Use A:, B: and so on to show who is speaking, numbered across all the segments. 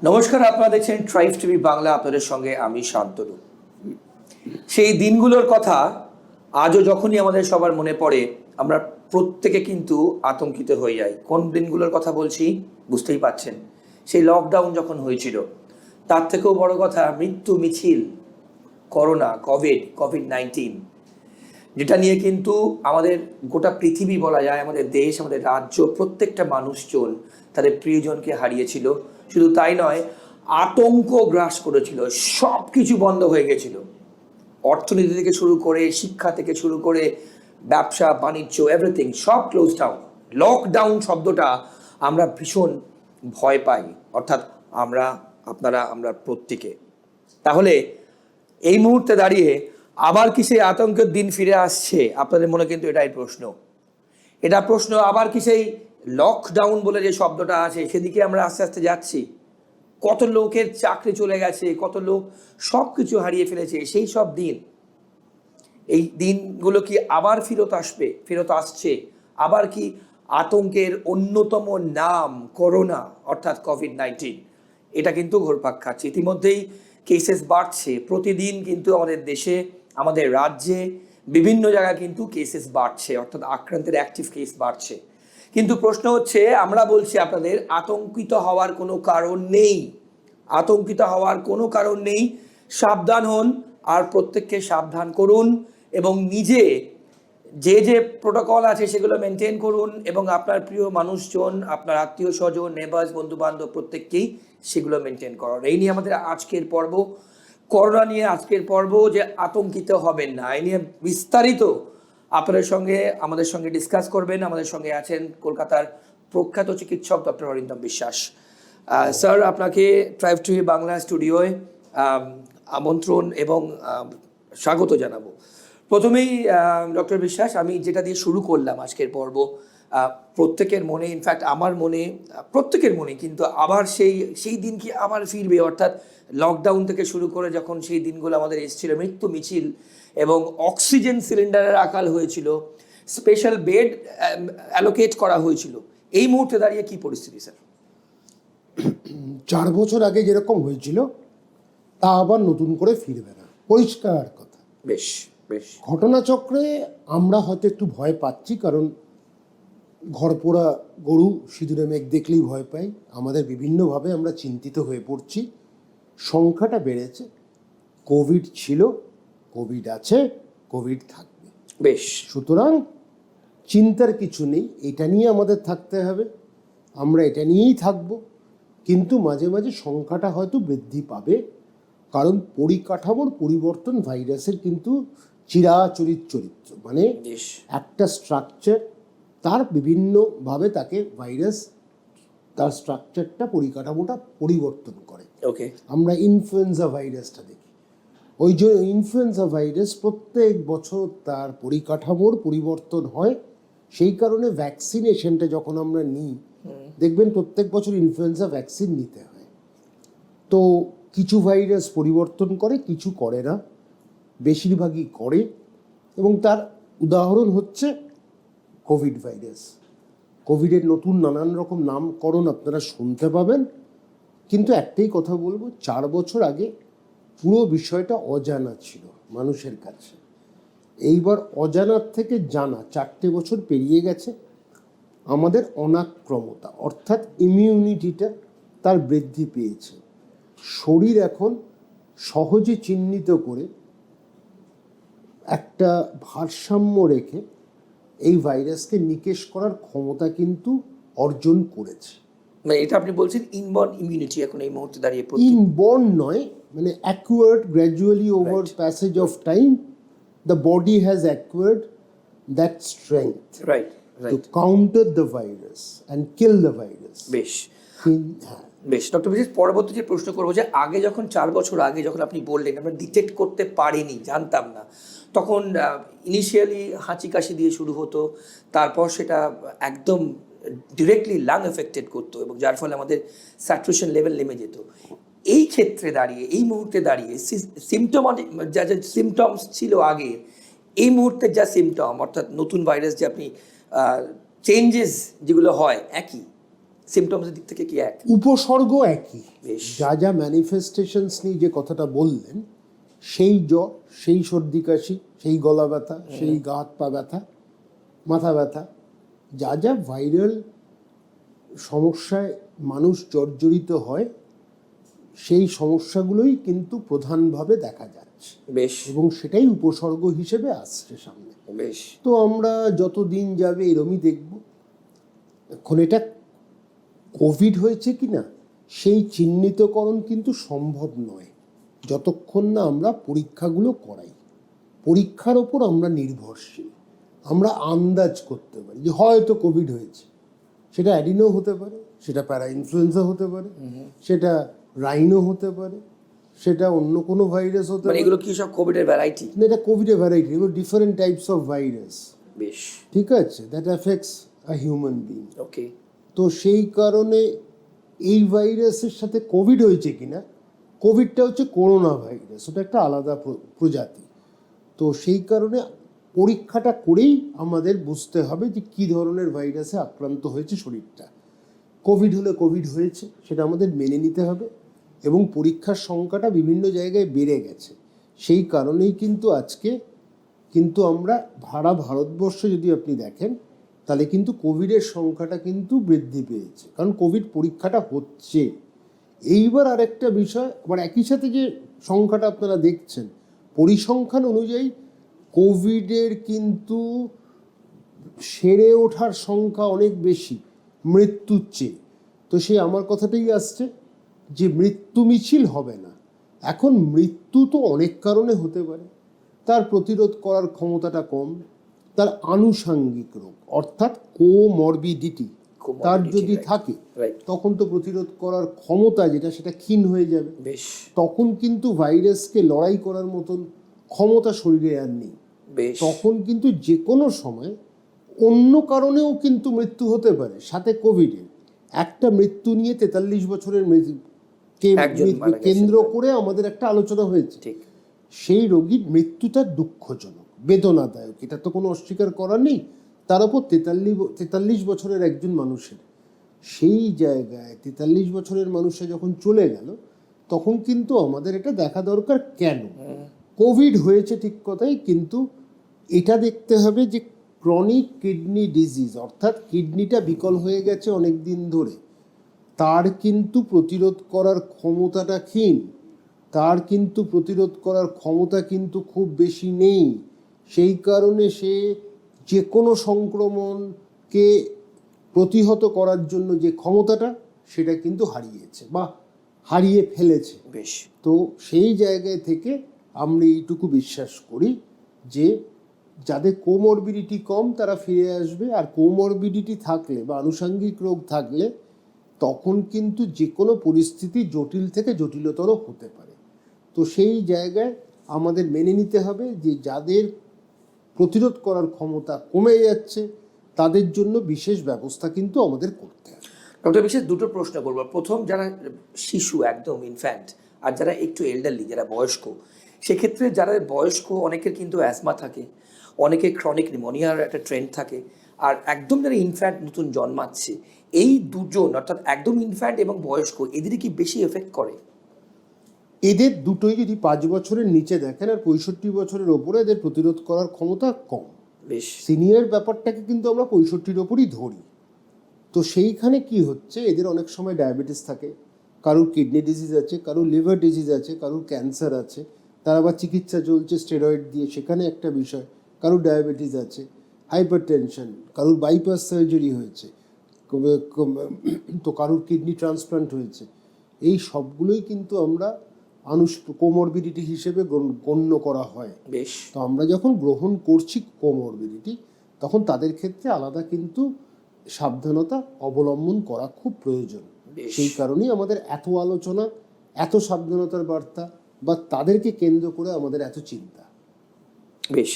A: নমস্কার, আপনারা দেখছেন ট্রাইব টিভি বাংলা। আপনাদের সঙ্গে আমি শান্তনু। সেই দিনগুলোর কথা আজও যখনই আমাদের সবার মনে পড়ে, আমরা প্রত্যেকে কিন্তু আতঙ্কিত হয়ে যাই। কোন দিনগুলোর কথা বলছি বুঝতেই পাচ্ছেন। সেই লকডাউন যখন হয়েছিল, তার থেকেও বড় কথা মৃত্যু মিছিল, করোনা, কোভিড-19, যেটা নিয়ে কিন্তু আমাদের গোটা পৃথিবী বলা যায়, আমাদের দেশ, আমাদের রাজ্য, প্রত্যেকটা মানুষজন তাদের প্রিয়জনকে হারিয়েছিল। শুধু তাই নয়, আতঙ্ক গ্রাস করেছিল, সব কিছু বন্ধ হয়ে গেছিল। অর্থনীতি থেকে শুরু করে, শিক্ষা থেকে শুরু করে, ব্যবসা বাণিজ্য, এভরিথিং সব ক্লোজ ডাউন। লকডাউন শব্দটা আমরা ভীষণ ভয় পাই, অর্থাৎ আমরা প্রত্যেকে। তাহলে এই মুহূর্তে দাঁড়িয়ে আবার কি সেই আতঙ্কের দিন ফিরে আসছে? আপনাদের মনে কিন্তু এটাই প্রশ্ন। আবার কি সেই লকডাউন বলে যে শব্দটা আছে, সেদিকে আমরা আস্তে আস্তে যাচ্ছি? কত লোকের চাকরি চলে গেছে, কত লোক সব কিছু হারিয়ে ফেলেছে। সেই সব দিন, এই দিনগুলো কি আবার ফেরত আসছে? আবার কি আতঙ্কের অন্যতম নাম করোনা, অর্থাৎ কোভিড-19, এটা কিন্তু ঘুরপাক খাচ্ছে। ইতিমধ্যেই কেসেস বাড়ছে প্রতিদিন, কিন্তু আমাদের দেশে, আমাদের রাজ্যে, বিভিন্ন জায়গায় কিন্তু কেসেস বাড়ছে, অর্থাৎ আক্রান্তের অ্যাক্টিভ কেস বাড়ছে। কিন্তু প্রশ্ন হচ্ছে, আমরা বলছি আপনাদের আতঙ্কিত হওয়ার কোনো কারণ নেই। সাবধান হন, আর প্রত্যেককে সাবধান করুন, এবং নিজে যে প্রোটোকল আছে সেগুলো মেনটেন করুন, এবং আপনার প্রিয় মানুষজন, আপনার আত্মীয় স্বজন, নেবার্স, বন্ধু বান্ধব, প্রত্যেককেই সেগুলো মেনটেন করার। এই নিয়ে আমাদের আজকের পর্ব, করোনা নিয়ে আজকের পর্ব, যে আতঙ্কিত হবেন না, এই নিয়ে বিস্তারিত আমাদের সঙ্গে ডিসকাস করবেন। আমাদের সঙ্গে আছেন কলকাতার প্রখ্যাত চিকিৎসক ডক্টর অরিন্দম বিশ্বাস। স্যার, আপনাকে ট্রাইব টিভি বাংলা স্টুডিওয় আমন্ত্রণ এবং স্বাগত জানাবো। প্রথমেই ডক্টর বিশ্বাস, আমি যেটা দিয়ে শুরু করলাম আজকের পর্ব, প্রত্যেকের মনে, ইনফ্যাক্ট আমার মনে, প্রত্যেকের মনে কিন্তু আবার সেই দিন কি আবার ফিরবে? অর্থাৎ লকডাউন থেকে শুরু করে যখন সেই দিনগুলো আমাদের এসেছিল, মৃত্যু মিছিল এবং অক্সিজেন সিলিন্ডারের আকাল হয়েছিল, স্পেশাল বেড অ্যালোকেট করা হয়েছিল, এই মুহূর্তে দাঁড়িয়ে কি পরিস্থিতি স্যার?
B: 4 বছর আগে যেরকম হয়েছিল তা আবার নতুন করে ফিরবে না, পরিষ্কার কথা।
A: বেশ।
B: ঘটনাচক্রে আমরা হয়তো একটু ভয় পাচ্ছি, কারণ ঘরপোড়া গরু সিঁদুরে মেঘ দেখলেই ভয় পাই। আমাদের বিভিন্নভাবে আমরা চিন্তিত হয়ে পড়ছি। সংখ্যাটা বেড়েছে। কোভিড ছিল, কোভিড আছে, কোভিড থাকবে।
A: বেশ।
B: সুতরাং চিন্তার কিছু নেই, এটা নিয়ে আমাদের থাকতে হবে, আমরা এটা নিয়েই থাকব। কিন্তু মাঝে মাঝে সংখ্যাটা হয়তো বৃদ্ধি পাবে, কারণ পরিকাঠামোর পরিবর্তন ভাইরাসের কিন্তু চিরাচরিত চরিত্র। মানে একটা স্ট্রাকচার, তার বিভিন্নভাবে তাকে ভাইরাস তার স্ট্রাকচারটা, পরিকাঠামোটা পরিবর্তন করে।
A: ওকে,
B: আমরা ইনফ্লুয়েঞ্জা ভাইরাসটা দেখি। ওই যে ইনফ্লুয়েঞ্জা ভাইরাস প্রত্যেক বছর তার পরিকাঠামোর পরিবর্তন হয়। সেই কারণে ভ্যাকসিনেশনটা যখন আমরা নিই, দেখবেন প্রত্যেক বছর ইনফ্লুয়েঞ্জা ভ্যাকসিন নিতে হয়। তো কিছু ভাইরাস পরিবর্তন করে, কিছু করে না, বেশিরভাগই করে। এবং তার উদাহরণ হচ্ছে কোভিড ভাইরাস। কোভিডের নতুন নানান রকম নামকরণ আপনারা শুনতে পাবেন, কিন্তু একটাই কথা বলবো, 4 বছর আগে পুরো বিষয়টা অজানা ছিল মানুষের কাছে। এইবার অজানার থেকে জানা, 4টে বছর পেরিয়ে গেছে। আমাদের অনাক্রমতা, অর্থাৎ ইমিউনিটিটা তার বৃদ্ধি পেয়েছে। শরীর এখন সহজে চিহ্নিত করে একটা ভারসাম্য রেখে এই ভাইরাসকে নিকেশ করার ক্ষমতা কিন্তু অর্জন করেছে।
A: মানে এটা আপনি বলছেন ইনবর্ন ইমিউনিটি এখন এই মুহূর্তে দাঁড়িয়ে?
B: ইনবর্ন নয়, মানে acquired, gradually over passage of time the body has acquired that strength to counter the virus and kill the virus.
A: বেশ ডক্টর বিশ্বাস, পরবর্তী যে প্রশ্ন করবো, যে আগে যখন 4 বছর আগে যখন আপনি বললেন আমরা ডিটেক্ট করতে পারিনি, জানতাম না, তখন ইনিশিয়ালি হাঁচি কাশি দিয়ে শুরু হতো, তারপর সেটা একদম ডিরেক্টলি লাং এফেক্টেড করতো, এবং যার ফলে আমাদের স্যাচুরেশন লেভেল নেমে যেত। এই ক্ষেত্রে দাঁড়িয়ে, এই মুহূর্তে দাঁড়িয়ে সিমটমাটিক যা সিমটমস ছিল আগে, এই মুহূর্তে যা সিমটম, অর্থাৎ নতুন ভাইরাস যে আপনি চেঞ্জেস যেগুলো হয় একই, সিমটমসের দিক থেকে কি এক?
B: উপসর্গ একই।
A: বেশ।
B: যা যা ম্যানিফেস্টেশনস নিয়ে যে কথাটা বললেন, সেই জ্বর, সেই সর্দি কাশি, সেই গলা ব্যথা, সেই গা হাত পা ব্যথা, মাথা ব্যথা, যা যা ভাইরাল সমস্যায় মানুষ জর্জরিত হয়, সেই সমস্যাগুলোই কিন্তু প্রধানভাবে দেখা যাচ্ছে
A: বেশ
B: এবং সেটাই উপসর্গ হিসেবে আসছে সামনে।
A: বেশ।
B: তো আমরা যত দিন যাবে এরমই দেখব। এখন এটা কোভিড হয়েছে কিনা সেই চিহ্নিতকরণ কিন্তু সম্ভব নয় যতক্ষণ না আমরা পরীক্ষাগুলো করাই। পরীক্ষার ওপর আমরা নির্ভরশীল। আমরা আন্দাজ করতে পারি যে হয়তো কোভিড হয়েছে, সেটা অ্যাডিনো হতে পারে, সেটা প্যারা ইনফ্লুয়েঞ্জা হতে পারে, সেটা রাইনো হতে পারে, সেটা অন্য কোনো ভাইরাস হতে
A: মানে
B: পারে।
A: এগুলো কি সব কোভিডের ভ্যারাইটি?
B: এটা কোভিডের ভ্যারাইটি, এগুলো ডিফারেন্ট টাইপস অফ ভাইরাস।
A: বেশ।
B: ঠিক আছে, that affects a human being.
A: Okay.
B: তো সেই কারণে এই ভাইরাসের সাথে কোভিড হয়েছে কিনা, কোভিডটা হচ্ছে করোনা ভাইরাস, ওটা একটা আলাদা প্রজাতি। তো সেই কারণে পরীক্ষাটা করেই আমাদের বুঝতে হবে যে কী ধরনের ভাইরাসে আক্রান্ত হয়েছে শরীরটা। কোভিড হলে কোভিড হয়েছে সেটা আমাদের মেনে নিতে হবে এবং পরীক্ষার সংখ্যাটা বিভিন্ন জায়গায় বেড়ে গেছে। সেই কারণেই কিন্তু আজকে কিন্তু আমরা ভারতবর্ষে যদি আপনি দেখেন তাহলে কিন্তু কোভিডের সংখ্যাটা কিন্তু বৃদ্ধি পেয়েছে, কারণ কোভিড পরীক্ষাটা হচ্ছে। এইবার আরেকটা বিষয়, আবার একই সাথে যে সংখ্যাটা আপনারা দেখছেন পরিসংখ্যান অনুযায়ী কোভিডের কিন্তু সেরে ওঠার সংখ্যা অনেক বেশি মৃত্যুর চেয়ে। তো সেই আমার কথাটাই আসছে যে মৃত্যু মিছিল হবে না। এখন মৃত্যু তো অনেক কারণে হতে পারে, তার প্রতিরোধ করার ক্ষমতাটা কম, তার আনুষাঙ্গিক রোগ অর্থাৎ কোমরবিডিটি তার যদি থাকে তখন তো প্রতিরোধ করার ক্ষমতা যেটা সেটা ক্ষীণ হয়ে যাবে।
A: বেশ।
B: তখন কিন্তু ভাইরাসকে লড়াই করার মতন ক্ষমতা শরীরে আর নেই।
A: বেশ।
B: তখন কিন্তু যে কোনো সময় অন্য কারণেও কিন্তু মৃত্যু হতে পারে। সাথে কোভিডের একটা মৃত্যু নিয়ে 43 বছরের কেন্দ্র করে আমাদের একটা আলোচনা হয়েছে।
A: ঠিক।
B: সেই রোগীর মৃত্যুটা দুঃখজনক, বেদনাদায়ক, এটা তো কোনো অস্বীকার করার নেই। তার উপর 43 বছরের একজন মানুষের, সেই জায়গায় 43 বছরের মানুষটা যখন চলে গেল তখন কিন্তু আমাদের এটা দেখা দরকার কেন কোভিড হয়েছে ঠিক কথাই, কিন্তু এটা দেখতে হবে যে ক্রনিক কিডনি ডিজিজ অর্থাৎ কিডনিটা বিকল হয়ে গেছে অনেক দিন ধরে, তার কিন্তু প্রতিরোধ করার ক্ষমতাটা ক্ষীণ, তার কিন্তু প্রতিরোধ করার ক্ষমতা কিন্তু খুব বেশি নেই। সেই কারণে সে যে কোনো সংক্রমণকে প্রতিহত করার জন্য যে ক্ষমতাটা সেটা কিন্তু হারিয়েছে বা হারিয়ে ফেলেছে।
A: বেশ।
B: তো সেই জায়গায় থেকে আমরা এইটুকু বিশ্বাস করি যে যাদের কোমরবিডিটি কম তারা ফিরে আসবে, আর কোমরবিডিটি থাকলে বা আনুষঙ্গিক রোগ থাকলে তখন কিন্তু যে কোনো পরিস্থিতি জটিল থেকে জটিলতর হতে পারে। তো সেই জায়গায় আমাদের মেনে নিতে হবে যে যাদের প্রতিরোধ করার ক্ষমতা কমে যাচ্ছে তাদের জন্য বিশেষ ব্যবস্থা কিন্তু আমাদের করতে হবে।
A: ডক্টর, বিশেষ দুটো প্রশ্ন করবো। প্রথম, যারা শিশু একদম ইনফ্যান্ট আর যারা একটু এল্ডারলি, যারা বয়স্ক, সেক্ষেত্রে যারা বয়স্ক অনেকের কিন্তু অ্যাজমা থাকে, অনেকের ক্রনিক নিউমোনিয়ার একটা ট্রেন্ড থাকে, আর একদম যারা ইনফ্যান্ট নতুন জন্মাচ্ছে, এই দুজন অর্থাৎ একদম ইনফ্যান্ট এবং বয়স্ক, এদেরই কি বেশি এফেক্ট করে?
B: এদের দুটোই যদি 5 বছরের নিচে দেখেন আর 65 বছরের ওপরে, এদের প্রতিরোধ করার ক্ষমতা কম।
A: বেশ।
B: সিনিয়র ব্যাপারটাকে কিন্তু আমরা 65-র ওপরই ধরি। তো সেইখানে কি হচ্ছে, এদের অনেক সময় ডায়াবেটিস থাকে, কারোর কিডনি ডিজিজ আছে, কারোর লিভার ডিজিজ আছে, কারোর ক্যান্সার আছে, তার আবার চিকিৎসা চলছে স্টেরয়েড দিয়ে, সেখানে একটা বিষয়, কারোর ডায়াবেটিস আছে, হাইপার টেনশন, কারোর বাইপাস সার্জারি হয়েছে, তো কারোর কিডনি ট্রান্সপ্লান্ট হয়েছে। এই সবগুলোই কিন্তু আমরা কোমরবিডিটি হিসেবে গণ্য করা হয়।
A: বেশ।
B: তো আমরা যখন গ্রহণ করছি কোমরবিডিটি তখন তাদের ক্ষেত্রে আলাদা কিন্তু সাবধানতা অবলম্বন করা খুব প্রয়োজন। সেই কারণেই আমাদের এত আলোচনা, এত সাবধানতার বার্তা, বা তাদেরকে কেন্দ্র করে আমাদের এত চিন্তা।
A: বেশ।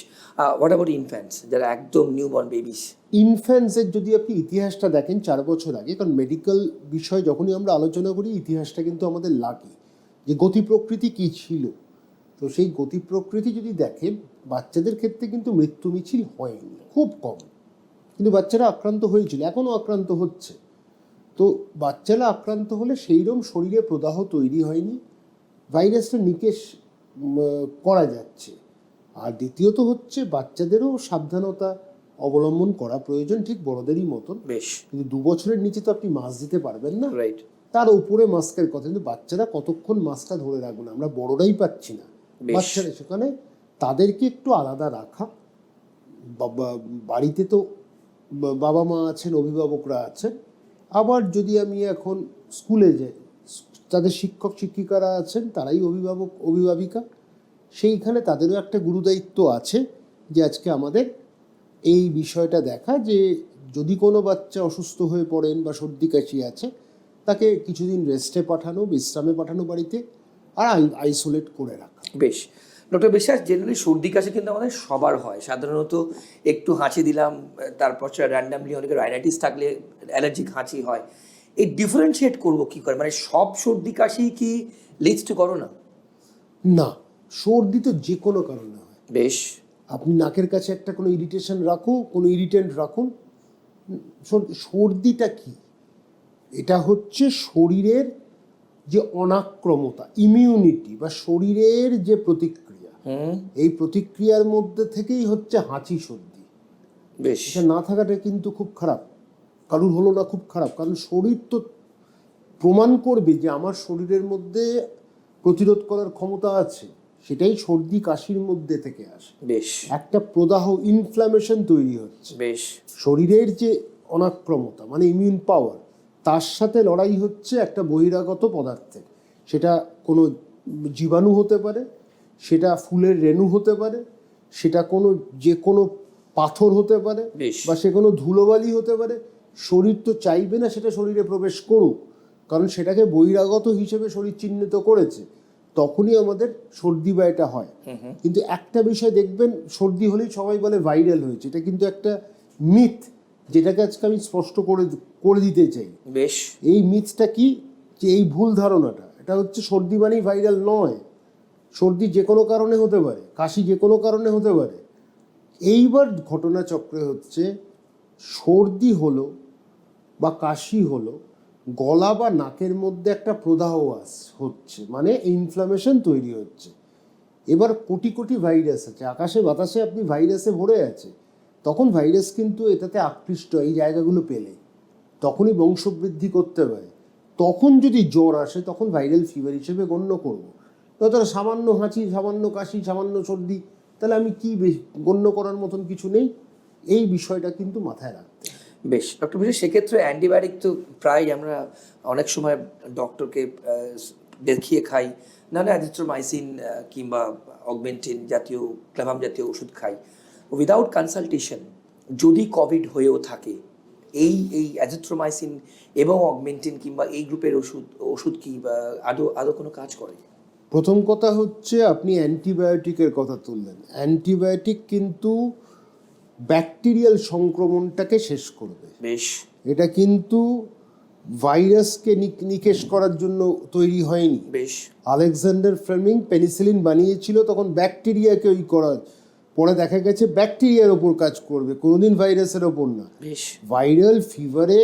A: হোয়াট অ্যাবাউট ইনফ্যান্টস, যারা একদম নিউবর্ন বেবিস?
B: ইনফ্যান্টসের যদি আপনি ইতিহাসটা দেখেন 4 বছর আগে, কারণ মেডিকেল বিষয় যখনই আমরা আলোচনা করি ইতিহাসটা কিন্তু আমাদের লাগে যে গতি প্রকৃতি কী ছিল। তো সেই গতি প্রকৃতি যদি দেখেন বাচ্চাদের ক্ষেত্রে কিন্তু মৃত্যু মিছিল হয়নি, খুব কম, কিন্তু বাচ্চারা আক্রান্ত হয়েছিল, এখনও আক্রান্ত হচ্ছে। তো বাচ্চারা আক্রান্ত হলে সেইরকম শরীরে প্রদাহ তৈরি হয়নি, ভাইরাসটা নিকেশ করা যাচ্ছে। আর দ্বিতীয়ত হচ্ছে বাচ্চাদেরও সাবধানতা অবলম্বন করা প্রয়োজন, ঠিক বড়দেরই মতন।
A: বেশ,
B: কিন্তু 2 বছরের নিচে তো আপনি মাস্ক দিতে পারবেন না,
A: রাইট।
B: তার উপরে মাস্কের কথা। কিন্তু বাচ্চারা কতক্ষণ মাস্কটা ধরে রাখবেন, আমরা বড়রাই পাচ্ছি না,
A: বেশ।
B: বাচ্চারা সেখানে তাদেরকে একটু আলাদা রাখা। বাড়িতে তো বাবা মা আছেন, অভিভাবকরা আছেন, আবার যদি আমি এখন স্কুলে যাই, তাদের শিক্ষক শিক্ষিকারা আছেন, তারাই অভিভাবক অভিভাবিকা, সেইখানে তাদেরও একটা গুরুদায়িত্ব আছে যে আজকে আমাদের এই বিষয়টা দেখা, যে যদি কোনো বাচ্চা অসুস্থ হয়ে পড়েন বা সর্দি কাশি আছে, তাকে কিছুদিন রেস্টে পাঠানো, বিশ্রামে পাঠানো বাড়িতে, আর আইসোলেট করে রাখা।
A: বেশ। ডক্টর বিশ্বাস, জেনারেলি সর্দি কাশি কিন্তু আমাদের সবার হয়। সাধারণত একটু হাঁচি দিলাম, তারপর র্যান্ডামলি অনেকের রাইনাইটিস থাকলে অ্যালার্জিক হাঁচি হয়। এই ডিফারেন্সিয়েট করবো কি করে? মানে সব সর্দি কাশি কি লিডস টু করোনা?
B: না, সর্দি তো যে কোনো কারণে হয়।
A: বেশ।
B: আপনি নাকের কাছে একটা কোনো ইরিটেশন রাখুন, কোনো ইরিটেন্ট রাখুন। সর্দিটা কি? এটা হচ্ছে শরীরের যে অনাক্রমতা, ইমিউনিটি, বা শরীরের যে প্রতিক্রিয়া, এই প্রতিক্রিয়ার মধ্যে থেকেই হচ্ছে হাঁচি সর্দি।
A: বেশ।
B: এটা না থাকাটা কিন্তু খুব খারাপ, কারুর হলো না খুব খারাপ, কারণ শরীর তো প্রমাণ করবে যে আমার শরীরের মধ্যে প্রতিরোধ করার ক্ষমতা আছে, সেটাই সর্দি কাশির মধ্যে থেকে আসে।
A: বেশ।
B: একটা প্রদাহ, ইনফ্ল্যামেশন তৈরি হচ্ছে।
A: বেশ।
B: শরীরের যে অনাক্রমতা মানে ইমিউন পাওয়ার, তার সাথে লড়াই হচ্ছে একটা বহিরাগত পদার্থের। সেটা কোনো জীবাণু হতে পারে, সেটা ফুলের রেণু হতে পারে, সেটা কোনো যে কোনো পাথর হতে পারে,
A: বেশ।
B: বা সে কোনো ধুলোবালি হতে পারে। শরীর তো চাইবে না সেটা শরীরে প্রবেশ করুক, কারণ সেটাকে বহিরাগত হিসেবে শরীর চিহ্নিত করেছে। তখনই আমাদের সর্দি বা এটা হয়। কিন্তু একটা বিষয় দেখবেন, সর্দি হলেই সবাই বলে ভাইরাল হয়েছে, এটা কিন্তু একটা মিথ, যেটাকে আজকে আমি স্পষ্ট করে দিতে চাই।
A: বেশ।
B: এই মিথটা কি, যে এই ভুল ধারণাটা, এটা হচ্ছে সর্দি মানেই ভাইরাল নয়। সর্দি যে কোনো কারণে হতে পারে, কাশি যে কোনো কারণে হতে পারে। এইবার ঘটনাচক্রে হচ্ছে সর্দি হলো বা কাশি হলো, গলা বা নাকের মধ্যে একটা প্রদাহ হচ্ছে, মানে ইনফ্লামেশন তৈরি হচ্ছে। এবার কোটি কোটি ভাইরাস আছে, আকাশে বাতাসে আপনি ভাইরাসে ভরে আছে, তখন ভাইরাস কিন্তু এটাতে আকৃষ্ট, এই জায়গাগুলো পেলে তখনই বংশবৃদ্ধি করতে পারে। তখন যদি জ্বর আসে তখন ভাইরাল ফিভার হিসেবে গণ্য করব। তাহলে সামান্য হাঁচি, সামান্য কাশি, সামান্য সর্দি, তাহলে আমি কি গণ্য করার মতন কিছু নেই। এই বিষয়টা কিন্তু মাথায় রাখতে।
A: বেশ ডক্টর বিশ্বাস, সেক্ষেত্রে অ্যান্টিবায়োটিক তো প্রায় আমরা অনেক সময় ডক্টরকে দেখিয়ে খাই, নাহলে অ্যাজিথ্রোমাইসিন কিংবা অগমেন্টিন জাতীয়, ক্লাভাম জাতীয় ওষুধ খাই উইদাউট কনসালটেশন। যদি কোভিড হয়েও থাকে, এই অ্যাজিথ্রোমাইসিন এবং অগমেন্টিন কিংবা এই গ্রুপের ওষুধ কি আদৌ কোনো কাজ করে?
B: প্রথম কথা হচ্ছে, আপনি অ্যান্টিবায়োটিকের কথা তুললেন। অ্যান্টিবায়োটিক কিন্তু ব্যাকটেরিয়াল সংক্রমণটাকে শেষ করবে।
A: বেশ।
B: এটা কিন্তু ভাইরাসকে নিকেশ করার জন্য তৈরি হয়নি।
A: বেশ।
B: আলেকজান্ডার ফ্লেমিং পেনিসিলিন বানিয়েছিল তখন ব্যাকটেরিয়াকে ওই করা, পরে দেখা গেছে ব্যাকটেরিয়ার ওপর কাজ করবে, কোনোদিন ভাইরাসের ওপর না।
A: বেশ।
B: ভাইরাল ফিভারে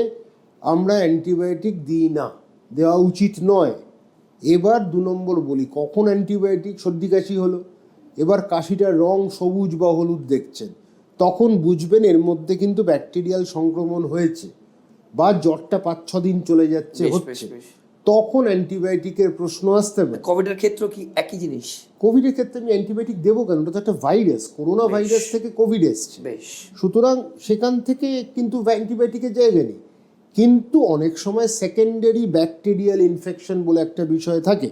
B: আমরা অ্যান্টিবায়োটিক দিই না, দেওয়া উচিত নয়। এবার 2 নম্বর বলি, কখন অ্যান্টিবায়োটিক, সর্দি কাশি হলো, এবার কাশিটার রং সবুজ বা হলুদ দেখছেন, তখন বুঝবেন এর মধ্যে কিন্তু ব্যাকটেরিয়াল সংক্রমণ হয়েছে, বা জ্বরটা 5-6 দিন চলে যাচ্ছে হচ্ছে, তখন অ্যান্টিবায়োটিকের প্রশ্ন আসতে পারে।
A: কোভিডের ক্ষেত্রে কি একই জিনিস?
B: কোভিডের ক্ষেত্রে আমি অ্যান্টিবায়োটিক দেবো কেন? ওটা তো একটা ভাইরাস, করোনা ভাইরাস থেকে কোভিড এসছে, সুতরাং সেখান থেকে কিন্তু অ্যান্টিবায়োটিকের জায়গা নেই। কিন্তু অনেক সময় সেকেন্ডারি ব্যাকটেরিয়াল ইনফেকশন বলে একটা বিষয় থাকে,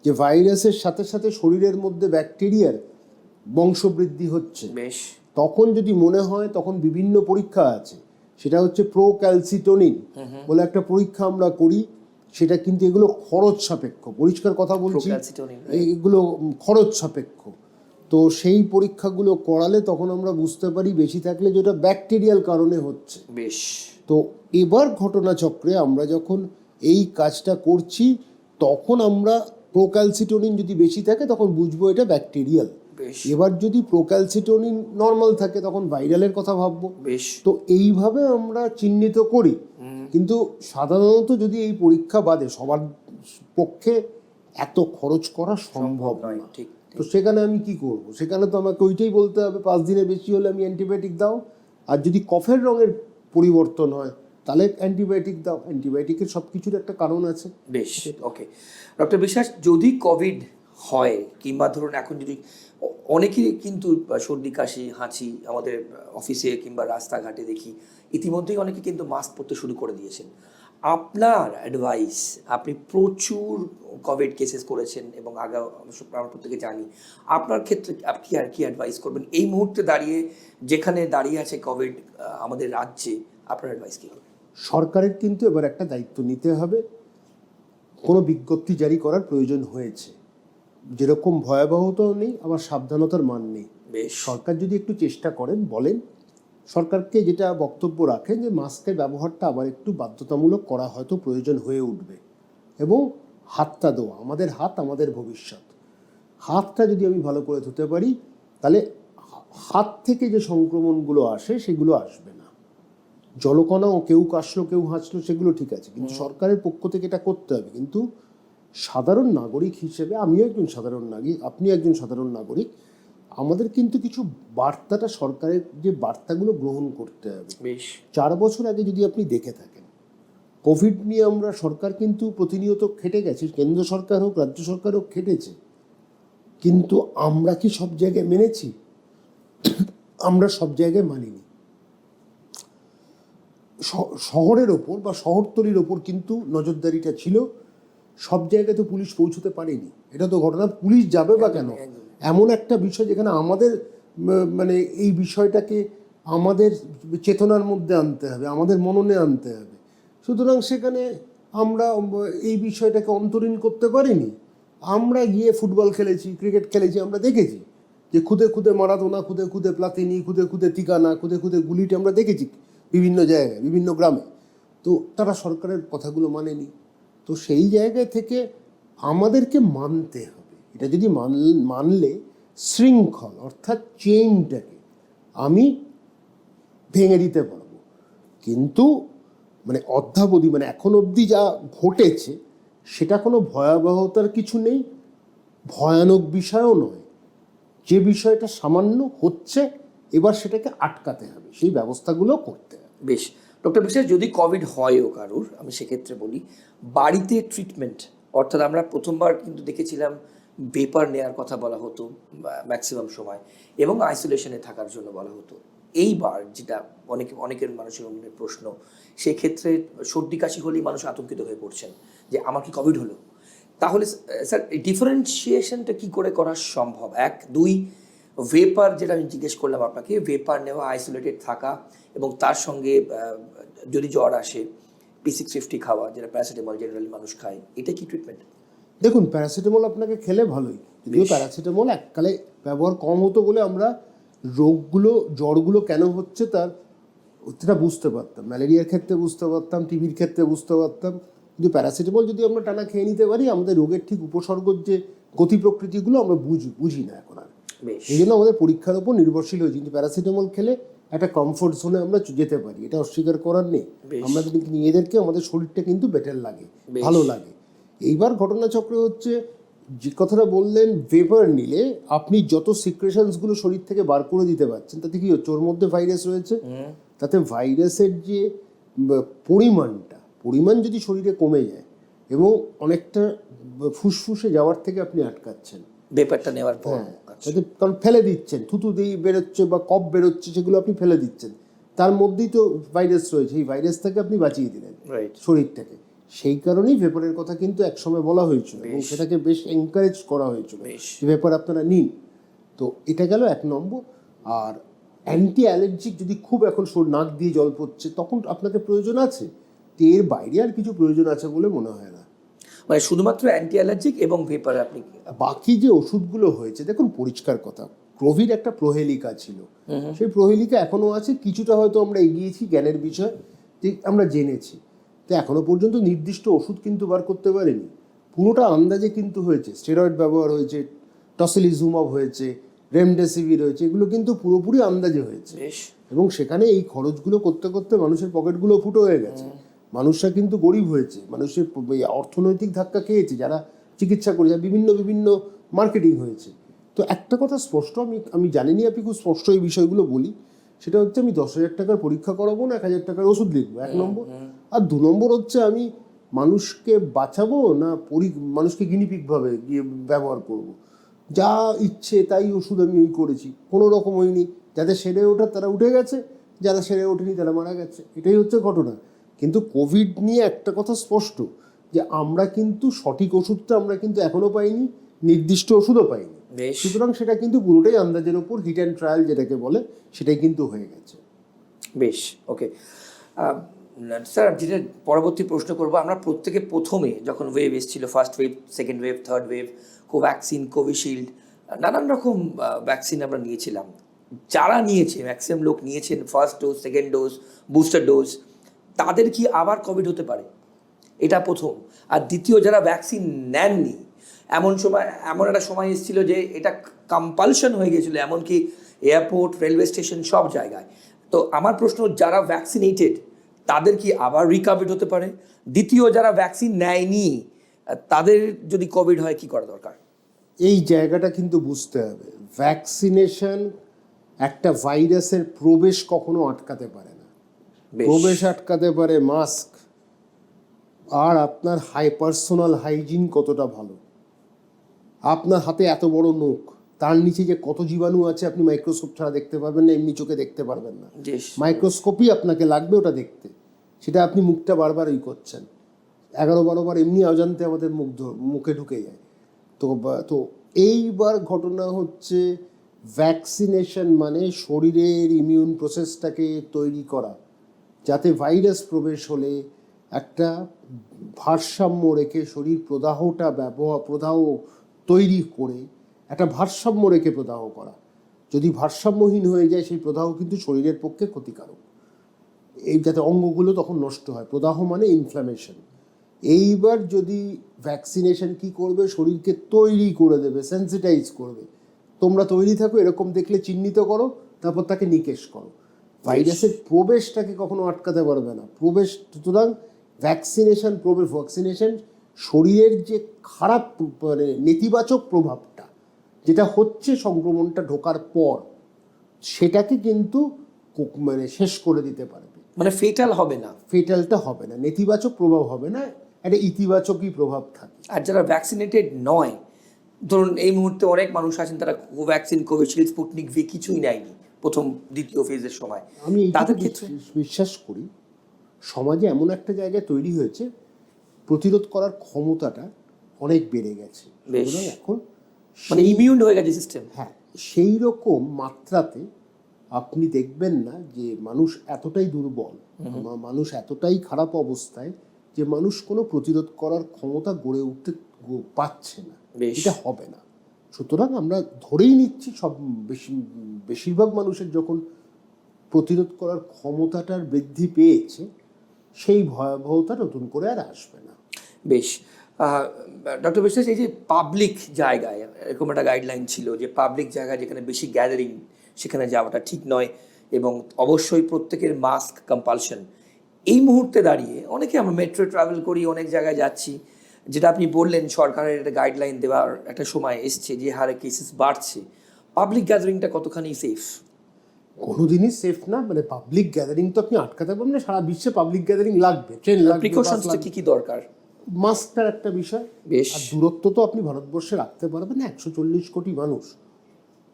B: যে ভাইরাসের সাথে সাথে শরীরের মধ্যে ব্যাকটেরিয়ার বংশবৃদ্ধি হচ্ছে।
A: বেশ।
B: তখন যদি মনে হয়, তখন বিভিন্ন পরীক্ষা আছে, সেটা হচ্ছে প্রোক্যালসিটোনিন বলে একটা পরীক্ষা আমরা করি। সেটা কিন্তু এগুলো খরচ সাপেক্ষ, পরিষ্কার কথা বলছি, এগুলো খরচ সাপেক্ষ। তো সেই পরীক্ষাগুলো করালে তখন আমরা বুঝতে পারি বেশি থাকলে যেটা ব্যাকটেরিয়াল কারণে হচ্ছে।
A: বেশ।
B: তো এবার ঘটনাচক্রে আমরা যখন এই কাজটা করছি, তখন আমরা প্রোক্যালসিটোনিন যদি বেশি থাকে তখন বুঝবো এটা ব্যাকটেরিয়াল। এবার যদি প্রোক্যালসিটোনিন নর্মাল থাকে তখন ভাইরালের কথা ভাববো। তো এইভাবে আমরা চিহ্নিত করি। কিন্তু সাধারণত যদি এই পরীক্ষা বাদে সবার পক্ষে এত খরচ করা সম্ভব
A: নয়,
B: না।
A: ঠিক।
B: তো সেখানে আমি কি করব? সেখানে তো আমাকে ওইটাই বলতে হবে 5 দিনের বেশি হলে আমি অ্যান্টিবায়োটিক দাও, আর যদি কফের রঙের পরিবর্তন হয় তাহলে অ্যান্টিবায়োটিক দাও। অ্যান্টিবায়োটিকের সব কিছুর একটা কারণ আছে।
A: বেশ, ওকে। ডক্টর বিশ্বাস, যদি কোভিড হয় কিংবা ধরুন এখন যদি অনেকেরই কিন্তু সর্দি কাশি হাঁচি আমাদের অফিসে কিংবা রাস্তাঘাটে দেখি ইতিমধ্যেই অনেকে কিন্তু মাস্ক পরতে শুরু করে দিয়েছেন। আপনার অ্যাডভাইস, আপনি প্রচুর কোভিড কেসেস করেছেন এবং আগে আমরা প্রত্যেকে জানি, আপনার ক্ষেত্রে আপনি আর কি অ্যাডভাইস করবেন এই মুহূর্তে দাঁড়িয়ে, যেখানে দাঁড়িয়ে আছে কোভিড আমাদের রাজ্যে, আপনার অ্যাডভাইস কী হবে?
B: সরকারের কিন্তু এবার একটা দায়িত্ব নিতে হবে। কোনো বিজ্ঞপ্তি জারি করার প্রয়োজন হয়েছে, যেরকম ভয়াবহতাও নেই আবার সাবধানতার মান নেই।
A: বেশ,
B: সরকার যদি একটু চেষ্টা করেন, বলেন সরকারকে যেটা বক্তব্য রাখেন যে মাস্কের ব্যবহারটা আবার একটু বাধ্যতামূলক করা হয়তো প্রয়োজন হয়ে উঠবে, এবং হাতটা দেওয়া, আমাদের হাত আমাদের ভবিষ্যৎ। হাতটা যদি আমি ভালো করে ধুতে পারি তাহলে হাত থেকে যে সংক্রমণগুলো আসে সেগুলো আসবে না। জলকণাও কেউ কাশলো কেউ হাঁচলো সেগুলো ঠিক আছে, কিন্তু সরকারের পক্ষ থেকে এটা করতে হবে। কিন্তু সাধারণ নাগরিক হিসেবে, আমিও একজন সাধারণ নাগরিক, আপনি একজন সাধারণ নাগরিক, আমাদের কিন্তু কিছু বার্তাটা সরকারের যে বার্তাগুলো গ্রহণ করতে হবে।
A: বেশ,
B: 4 বছর আগে যদি আপনি দেখে থাকেন, কোভিড নিয়ে আমরা সরকার কিন্তু প্রতিনিয়ত খেটে গেছে, কেন্দ্র সরকার হোক রাজ্য সরকার হোক খেটেছে, কিন্তু আমরা কি সব জায়গায় মেনেছি? আমরা সব জায়গায় মানিনি। শহরের ওপর বা শহরতলির ওপর কিন্তু নজরদারিটা ছিল, সব জায়গায় তো পুলিশ পৌঁছতে পারেনি। এটা তো ঘটনা, পুলিশ যাবে বা কেন? এমন একটা বিষয় যেখানে আমাদের মানে এই বিষয়টাকে আমাদের চেতনার মধ্যে আনতে হবে, আমাদের মননে আনতে হবে। সুতরাং সেখানে আমরা এই বিষয়টাকে অন্তরীণ করতে পারিনি। আমরা গিয়ে ফুটবল খেলেছি, ক্রিকেট খেলেছি, আমরা দেখেছি যে খুদে খুদে মারাদোনা, খুদে খুদে প্লাতিনি, খুদে খুদে তিকানা, খুদে খুদে গুলিটা আমরা দেখেছি বিভিন্ন জায়গায়, বিভিন্ন গ্রামে। তো তারা সরকারের কথাগুলো মানেনি। তো সেই জায়গায় থেকে আমাদেরকে মানতে হবে। এটা যদি মানলে শৃঙ্খল অর্থাৎ চেইনটাকে আমি ভেঙে দিতে পারবো। কিন্তু মানে অদ্যাবধি, মানে এখন অবধি যা ঘটেছে সেটা কোনো ভয়াবহতার কিছু নেই, ভয়ানক বিষয়ও নয়। যে বিষয়টা সামান্য হচ্ছে, এবার সেটাকে আটকাতে হবে, সেই ব্যবস্থাগুলো করতে হবে।
A: বেশ। ডক্টর বিশ্বাস, যদি কোভিড হয়ও কারুর, আমি সেক্ষেত্রে বলি বাড়িতে ট্রিটমেন্ট, অর্থাৎ আমরা প্রথমবার কিন্তু দেখেছিলাম পেপার নেওয়ার কথা বলা হতো ম্যাক্সিমাম সময়, এবং আইসোলেশনে থাকার জন্য বলা হতো। এইবার যেটা অনেকের মানুষের মনে প্রশ্ন, সেক্ষেত্রে সর্দি কাশি হলেই মানুষ আতঙ্কিত হয়ে পড়ছেন যে আমার কি কোভিড হলো। তাহলে স্যার এই ডিফারেন্সিয়েশনটা কী করে করা সম্ভব? 1, 2, ভেপার, যেটা আমি জিজ্ঞেস করলাম আপনাকে, ভেপার নেওয়া, আইসোলেটেড থাকা, এবং তার সঙ্গে যদি জ্বর আসে P650 খাওয়া, যেটা প্যারাসিটামল জেনারেলি মানুষ খায়, এটা কি ট্রিটমেন্ট?
B: দেখুন, প্যারাসিটামল আপনাকে খেলে ভালোই, যদিও প্যারাসিটামল এককালে ব্যবহার কম হতো বলে আমরা রোগগুলো, জ্বরগুলো কেন হচ্ছে তার সেটা বুঝতে পারতাম। ম্যালেরিয়ার ক্ষেত্রে বুঝতে পারতাম, টিবির ক্ষেত্রে বুঝতে পারতাম। কিন্তু প্যারাসিটামল যদি আমরা টানা খেয়ে নিতে পারি, আমাদের রোগের ঠিক উপসর্গের যে গতি প্রকৃতিগুলো আমরা বুঝি না এখন আর। এই জন্য আমাদের পরীক্ষার উপর নির্ভরশীল হয়েছে। কিন্তু প্যারাসিটামল খেলে একটা কমফোর্ট জোনে আমরা যেতে পারি, এটা অস্বীকার করার নেই। আমরা কিন্তু নিজেদেরকে, আমাদের শরীরটা কিন্তু বেটার লাগে, ভালো লাগে। এইবার ঘটনাচক্র হচ্ছে যে কথাটা বললেন, ভেপার নিলে আপনি যত সিক্রেশনসগুলো শরীর থেকে বার করে দিতে পারছেন, তাতে কি হচ্ছে, ওর মধ্যে ভাইরাস রয়েছে, তাতে ভাইরাসের যে পরিমাণ যদি শরীরে কমে যায়, এবং অনেকটা ফুসফুসে যাওয়ার থেকে আপনি আটকাচ্ছেন
A: ভেপারটা নেওয়ার পর।
B: কারণ ফেলে দিচ্ছেন, থুতু দিয়ে বেরোচ্ছে বা কফ বেরোচ্ছে, সেগুলো আপনি ফেলে দিচ্ছেন, তার মধ্যেই তো ভাইরাস রয়েছে, এই ভাইরাস থেকে আপনি বাঁচিয়ে দিলেন শরীরটাকে। সেই কারণেই ভেপারের কথা কিন্তু একসময় বলা হয়েছিল, এবং সেটাকে বেশ এনকারেজ করা হয়েছিল যে ভেপার আপনারা নিন। তো এটা গেল 1 নম্বর। আর অ্যান্টি অ্যালার্জিক যদি খুব এখন নাক দিয়ে জল পড়ছে, তখন আপনাকে প্রয়োজন আছে, এর বাইরে আর কিছু প্রয়োজন আছে বলে মনে হয় না।
A: মানে শুধুমাত্র অ্যান্টি অ্যালার্জিক এবং ভেপার আপনি
B: বাকি যে ওষুধগুলো হয়েছে, দেখুন পরিষ্কার কথা, কোভিড একটা প্রহেলিকা ছিল, সেই প্রহেলিকা এখনো আছে, কিছুটা হয়তো আমরা এগিয়েছি জ্ঞানের বিষয়, যে আমরা জেনেছি। তো এখনো পর্যন্ত নির্দিষ্ট ওষুধ কিন্তু বার করতে পারেনি, পুরোটা আন্দাজে কিন্তু হয়েছে। স্টেরয়েড ব্যবহার হয়েছে, টসিলিজুমাব হয়েছে, রেমডেসিভির হয়েছে, এগুলো কিন্তু পুরোপুরি আন্দাজে হয়েছে। এবং সেখানে এই খরচগুলো করতে করতে মানুষের পকেটগুলো ফুটো হয়ে গেছে। মানুষরা কিন্তু গরিব হয়েছে, মানুষের অর্থনৈতিক ধাক্কা খেয়েছে, যারা চিকিৎসা করে, যারা বিভিন্ন বিভিন্ন মার্কেটিং হয়েছে। তো একটা কথা স্পষ্ট, আমি জানিনি, আপনি খুব স্পষ্ট এই বিষয়গুলো বলি, সেটা হচ্ছে আমি 10,000 টাকার পরীক্ষা করাবো না 1,000 টাকার ওষুধ লিখবো, 1 নম্বর। আর 2 নম্বর হচ্ছে আমি মানুষকে বাঁচাবো না মানুষকে গিনিপিকভাবে গিয়ে ব্যবহার করব। যা ইচ্ছে তাই ওষুধ আমি করেছি, কোনো রকম হয়নি। যাদের সেরে ওঠা তারা উঠে গেছে, যারা সেরে ওঠেনি তারা মারা গেছে, এটাই হচ্ছে ঘটনা। কিন্তু কোভিড নিয়ে একটা কথা স্পষ্ট, যে আমরা কিন্তু সঠিক ওষুধটা আমরা কিন্তু এখনো পাইনি, নির্দিষ্ট ওষুধও পাইনি। সুতরাং সেটা কিন্তু পুরোটাই আন্দাজের ওপর, হিট অ্যান্ড ট্রায়াল যেটাকে বলে, সেটাই কিন্তু হয়ে গেছে।
A: বেশ, ওকে স্যার, যেটা পরবর্তী প্রশ্ন করবো, আমরা প্রত্যেকে প্রথমে যখন ওয়েভ এসেছিল, first wave, second wave, third wave, Covaxin, Covishield, নানান রকম ভ্যাকসিন আমরা নিয়েছিলাম। যারা নিয়েছে, ম্যাক্সিমাম লোক নিয়েছেন first dose, second dose, booster dose, তাদের কি আবার কোভিড হতে পারে? এটা প্রথম। আর দ্বিতীয়, যারা ভ্যাকসিন নেননি, এমন একটা সময় এসেছিল যে এটা কম্পালশন হয়ে গেছিলো, এমনকি এয়ারপোর্ট, রেলওয়ে স্টেশন, সব জায়গায়। তো আমার প্রশ্ন, যারা ভ্যাকসিনেটেড তাদের কি আবার রিকভারি হতে পারে? দ্বিতীয়, যারা ভ্যাকসিন নেয়নি তাদের যদি কোভিড হয়, কি করা দরকার?
B: এই জায়গাটা কিন্তু বুঝতে হবে, ভ্যাকসিনেশন একটা ভাইরাসের প্রবেশ কখনো আটকাতে পারে না। প্রবেশ আটকাতে পারে মাস্ক, আর আপনার পার্সোনাল হাইজিন কতটা ভালো। আপনার হাতে এত বড় নখ, তার নিচে যে কত জীবাণু আছে আপনি মাইক্রোস্কোপ ছাড়া দেখতে পারবেন না, এমনি চোখে দেখতে পারবেন না। মাইক্রোস্কোপই আপনাকে লাগবে ওটা দেখতে। সেটা আপনি মুখটা বারবার করছেন, 11-12 বার এমনি অজান্তে আমাদের মুখে ঢুকে যায়। তো এইবার ঘটনা হচ্ছে, ভ্যাকসিনেশন মানে শরীরের ইমিউন প্রসেসটাকে তৈরি করা, যাতে ভাইরাস প্রবেশ হলে একটা ভারসাম্য রেখে শরীর প্রদাহ তৈরি করে একটা ভারসাম্য রেখে প্রদাহ করা। যদি ভারসাম্যহীন হয়ে যায়, সেই প্রদাহ কিন্তু শরীরের পক্ষে ক্ষতিকারক, এই যাতে অঙ্গগুলো তখন নষ্ট হয়। প্রদাহ মানে ইনফ্ল্যামেশন। এইবার যদি ভ্যাকসিনেশন কি করবে, শরীরকে তৈরি করে দেবে, সেন্সিটাইজ করবে। তোমরা তৈরি থাকো, এরকম দেখলে চিহ্নিত করো, তারপর তাকে নিকেশ করো। ভাইরাসের প্রবেশটাকে কখনো আটকাতে পারবে না। সুতরাং ভ্যাকসিনেশন শরীরের যে খারাপ মানে নেতিবাচক প্রভাবটা যেটা হচ্ছে সংক্রমণটা ঢোকার পর, সেটাকে কিন্তু শেষ করে দিতে পারবে।
A: মানে ফেটাল হবে না,
B: ফেটালটা হবে না, নেতিবাচক প্রভাব হবে না, একটা ইতিবাচকই প্রভাব থাকে।
A: আর যারা ভ্যাকসিনেটেড নয়, ধরুন এই মুহূর্তে অনেক মানুষ আছেন তারা কোভ্যাক্সিন, কোভিশিল্ড, স্পুটনিক ভি কিছুই নেয়নি প্রথম দ্বিতীয় ফেজের সময়,
B: আমি
A: তাদের ক্ষেত্রে
B: বিশ্বাস করি সমাজে এমন একটা জায়গায় তৈরি হয়েছে, প্রতিরোধ করার ক্ষমতাটা অনেক বেড়ে গেছে। এখন
A: মানে ইমিউন হয়ে গেছে সিস্টেম।
B: হ্যাঁ, সেই রকম মাত্রাতে আপনি দেখবেন না যে মানুষ এতটাই দুর্বল, মানুষ এতটাই খারাপ অবস্থায় যে মানুষ কোনো প্রতিরোধ করার ক্ষমতা গড়ে উঠতে পারছে না। এটা হবে না। সুতরাং আমরা ধরেই নিচ্ছি বেশিরভাগ মানুষের যখন প্রতিরোধ করার ক্ষমতাটার বৃদ্ধি পেয়েছে, সেই ভয়াবহতা নতুন করে আর আসবে না।
A: বেশ, ডক্টর বিশ্বাস, এই যে পাবলিক জায়গায় এরকম একটা গাইডলাইন ছিল যে পাবলিক জায়গায় যেখানে বেশি গ্যাদারিং, সেখানে যাওয়াটা ঠিক নয়, এবং অবশ্যই প্রত্যেকের মাস্ক কম্পালশন। এই মুহূর্তে দাঁড়িয়ে অনেকে আমরা মেট্রো ট্রাভেল করি, অনেক জায়গায় যাচ্ছি, যেটা আপনি বললেন সরকারের একটা গাইডলাইন দেওয়ার একটা সময় এসছে, যে হারে কেসেস বাড়ছে, পাবলিক গ্যাদারিংটা কতখানি সেফ?
B: কোনোদিনই সেফ না। মানে পাবলিক গ্যাদারিং তো আপনি আটকাতে পারবেন না, সারা বিশ্বে পাবলিক গ্যাদারিং লাগবে, ট্রেন লাগবে,
A: প্রিকশনসটা কি দরকার?
B: মাস্কটার একটা বিষয়, আর দূরত্ব তো আপনি ভারতবর্ষে রাখতে পারবেন না, 140 কোটি মানুষ।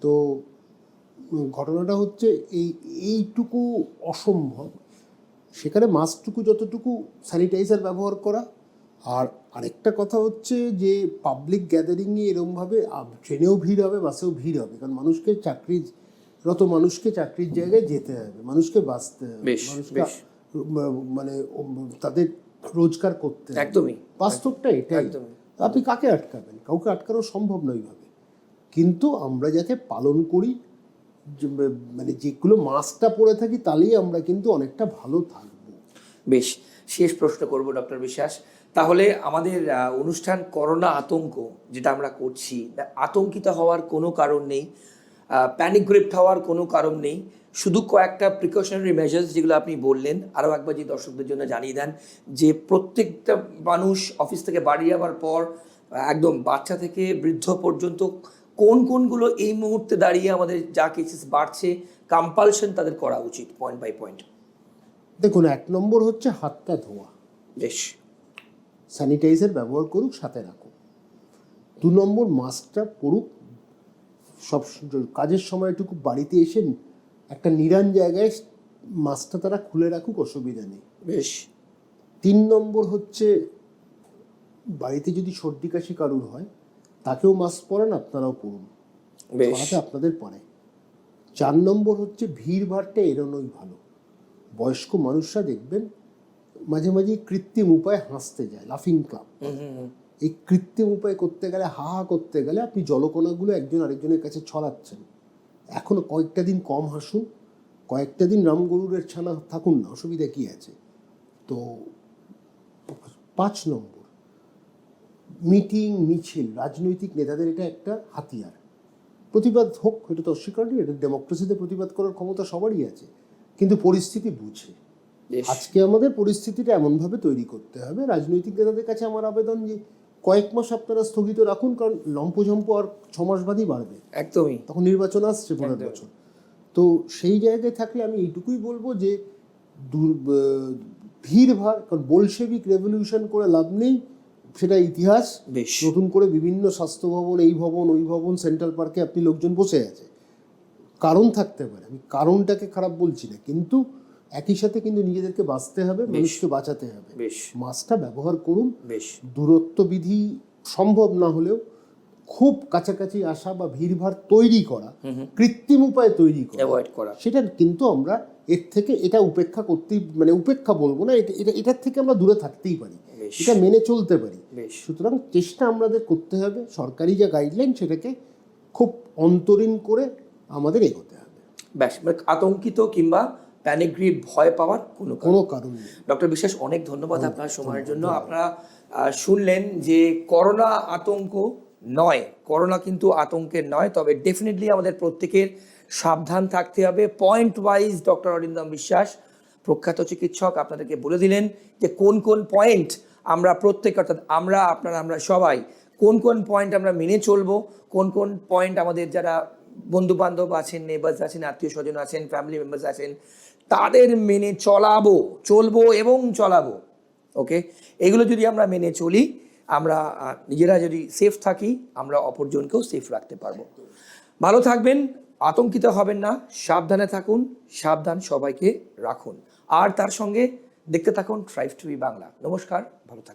B: তো ঘটনাটা হচ্ছে এইটুকু অসম্ভব, সেখানে মাস্কটুকু যতটুকু, স্যানিটাইজার ব্যবহার করা। আর আরেকটা কথা হচ্ছে যে পাবলিক গ্যাদারিংয়ে এরকমভাবে ট্রেনেও ভিড় হবে, বাসেও ভিড় হবে, কারণ মানুষকে চাকরির জায়গায় যেতে হবে, মানুষকে বাঁচতে হবে, মানুষকে মানে তাদের রোজগার করতে হবে।
A: একদমই
B: বাস্তবটা এটাই। আপনি কাকে আটকাবেন? কাউকে আটকানো সম্ভব নয় এইভাবে। কিন্তু আমরা যাতে পালন করি, মানে যেগুলো মাস্কটা পরে থাকি, তাহলেই আমরা কিন্তু অনেকটা ভালো থাকবো।
A: বেশ, শেষ প্রশ্ন করব ডক্টর বিশ্বাস, তাহলে আমাদের অনুষ্ঠান করোনা আতঙ্ক যেটা আমরা করছি, আতঙ্কিত হওয়ার কোনো কারণ নেই। প্যানিক গ্রিপ্ট হওয়ার কোনো কারণ নেই। শুধু কয়েকটা প্রিকশনারি মেজার্স যেগুলো আপনি বললেন, আরও একবার যে দর্শকদের জন্য জানিয়ে দেন যে প্রত্যেকটা মানুষ অফিস থেকে বাড়ি যাওয়ার পর একদম বাচ্চা থেকে বৃদ্ধ পর্যন্ত কোনগুলো এই মুহূর্তে দাঁড়িয়ে আমাদের যা কেসেস বাড়ছে কম্পালশন তাদের করা উচিত পয়েন্ট বাই পয়েন্ট।
B: দেখুন, 1 নম্বর হচ্ছে হাতটা ধোয়া,
A: বেশ।
B: স্যানিটাইজার ব্যবহার করুক, সাথে রাখুক। 2 নম্বর মাস্কটা পরুক, সব কাজের সময়টুকু বাড়িতে এসে একটা নিরান জায়গায় মাস্কটা তারা খুলে রাখুক, অসুবিধা নেই।
A: বেশ।
B: 3 নম্বর হচ্ছে বাড়িতে যদি সর্দি কাশি কারুর হয় তাকেও মাস্ক পরান, আপনারাও পরুন,
A: বেশ।
B: পরাতে আপনাদের পরায়। 4 নম্বর হচ্ছে ভিড় ভাড়টা এড়োনোই ভালো। বয়স্ক মানুষরা দেখবেন মাঝে মাঝে কৃত্রিম উপায়ে হাসতে যায়, লাফিং ক্লাব। এই কৃত্রিম উপায় করতে গেলে, হা হা করতে গেলে আপনি জলকণাগুলো একজন আরেকজনের কাছে ছড়াচ্ছেন। এখনো কয়েকটা দিন কম হাসুন, কয়েকটা দিন রামগরুরের ছানা থাকুন না, অসুবিধা কী আছে। তো 5 নম্বর, মিটিং মিছিল রাজনৈতিক নেতাদের এটা একটা হাতিয়ার। প্রতিবাদ হোক, এটা তো অস্বীকার নেই, এটা ডেমোক্রেসিতে প্রতিবাদ করার ক্ষমতা সবারই আছে, কিন্তু পরিস্থিতি বুঝে। আজকে আমাদের পরিস্থিতিটা এমনভাবে তৈরি করতে হবে। রাজনৈতিক নেতাদের কাছে আমার আবেদন যে কয়েক মাস আপনারা স্থগিত রাখুন, কারণ লম্পঝম্প আর 6 মাস বাদই বাড়বে,
A: একদমই।
B: তখন নির্বাচন আসছে পরের বছর। তো সেই জায়গায় থাকলে আমি এইটুকুই বলবো যে ভিড় ভাড়, কারণ বোলশেভিক রেভলিউশন করে লাভ নেই, সেটা ইতিহাস।
A: বেশ।
B: নতুন করে বিভিন্ন স্বাস্থ্য ভবন, এই ভবন ওই ভবন, সেন্ট্রাল পার্কে আপনি লোকজন বসে আছে, কারণ থাকতে পারে, আমি কারণটাকে খারাপ বলছি না, কিন্তু একই সাথে কিন্তু নিজেদেরকে বাঁচতে হবে, মানুষকে বাঁচাতে হবে।
A: বেশ।
B: মাস্কটা ব্যবহার করুন।
A: বেশ।
B: দূরত্ব বিধি সম্ভব না হলেও খুব কাছাকাছি আসা বা ভিড়ভাড় তৈরি করা, কৃত্রিম উপায়ে তৈরি করা,
A: অ্যাভয়েড করা,
B: সেটা কিন্তু আমরা এর থেকে এটা উপেক্ষা করতেই, মানে উপেক্ষা বলবো না, এটার থেকে আমরা দূরে থাকতেই পারি, এটা মেনে চলতে পারি। সুতরাং চেষ্টা আমাদের করতে হবে, সরকারি যা গাইডলাইন সেটাকে খুব অন্তরীণ করে আমাদের এগোতে হবে।
A: ব্যাস, আতঙ্কিত কিংবা প্যানিক গ্রিপ ভয় পাওয়ার কোনো
B: কারণ নেই।
A: ডক্টর বিশ্বাস, অনেক ধন্যবাদ আপনার সময়ের জন্য। আপনারা শুনলেন যে করোনা আতঙ্ক নয়, করোনা কিন্তু আতঙ্কের নয়, তবে ডেফিনেটলি আমাদের প্রত্যেকের সাবধান থাকতে হবে। পয়েন্ট ওয়াইজ ডক্টর অরিন্দম বিশ্বাস, প্রখ্যাত চিকিৎসক, আপনাদেরকে বলে দিলেন যে কোন পয়েন্ট আমরা প্রত্যেক, অর্থাৎ আমরা, আপনারা, আমরা সবাই কোন পয়েন্ট আমরা মেনে চলবো, কোন পয়েন্ট আমাদের যারা বন্ধু বান্ধব আছেন, নেবার্স আছেন, আত্মীয় স্বজন আছেন, ফ্যামিলি মেম্বার্স আছেন, তাদের মেনে চলবো এবং চলাবো। ওকে, এগুলো যদি আমরা মেনে চলি, আমরা নিজেরা যদি সেফ থাকি, আমরা অপরজনকেও সেফ রাখতে পারবো। ভালো থাকবেন, আতঙ্কিত হবেন না, সাবধানে থাকুন, সাবধান সবাইকে রাখুন, আর তার সঙ্গে দেখতে থাকুন ট্রাইব টিভি বাংলা। নমস্কার, ভালো থাকবেন।